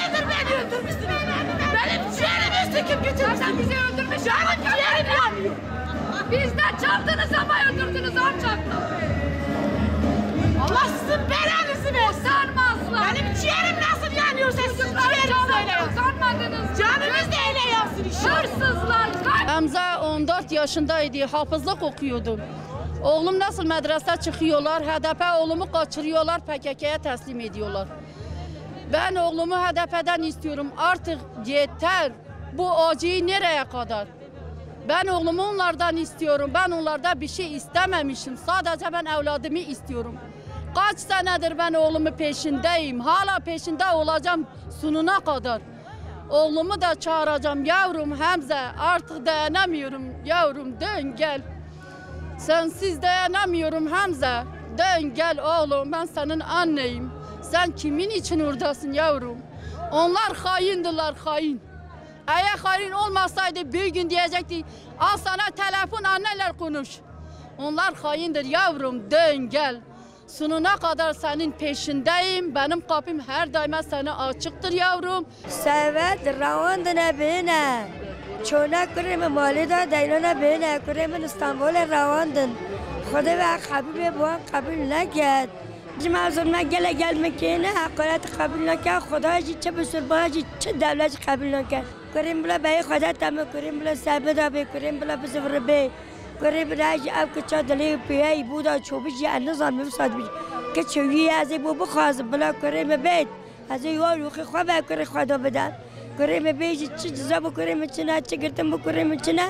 senedir beni öldürmüşsün. Benim ciğerimi söküp götürdün. Sen bizi öldürmüşsün. Benim ciğerim yanıyor. Bizden çaldınız ama öldürdünüz alçaklar. Allah sizin belanızı versin. Utanmazlar. Benim ciğerim nasıl yanıyorsa sizin ciğeriniz öyle yansın. Utanmadınız. Canınız da öyle yansın inşallah. Hırsızlar. Hamza 14 yaşındaydı. Hafızlık okuyordu. Oğlum nasıl medrese çıkıyorlar, HDP oğlumu kaçırıyorlar, PKK'ya teslim ediyorlar. Ben oğlumu HDP'den istiyorum. Artık yeter. Bu acıyı nereye kadar? Ben oğlumu onlardan istiyorum. Ben onlarda bir şey istememişim. Sadece ben evladımı istiyorum. Kaç senedir ben oğlumu peşindeyim. Hala peşinde olacağım sonuna kadar. Oğlumu da çağıracağım. Yavrum Hamza, artık dayanamıyorum. Yavrum dön gel. Sensiz dayanamıyorum Hamza. Dön gel oğlum, ben senin anneyim. Sen kimin için oradasın yavrum? Onlar haindiler, hain. Eğer hain olmasaydı bir gün diyecekti, al sana telefon anneler konuş. Onlar haindir yavrum, dön gel. Sonuna kadar senin peşindeyim. Benim kapım her daima sana açıktır yavrum. Sevet ravandına bine. Çoğuna kuremi malida daylana bine. Kuremin İstanbul'a ravandın. Xuda ve Habibi bu kabul neked. Cuma zulme gelmek yerine hakaret kabul neked. Xuda çe besurbancı çe devlet kabul neked. Kurem bile beyi Xuda tamam kurem bile sabit abi kurem bile bizvr bey. Kurem bile ev kıça deli piye buda çobici annizam mevsad bir. Keçoyi az bu bخاز bile kurem beyt. Az yol yuxi xwa kurem Xuda beden. Kurem beyi çe ceza bu kurem içine çe girdim bu kurem içine.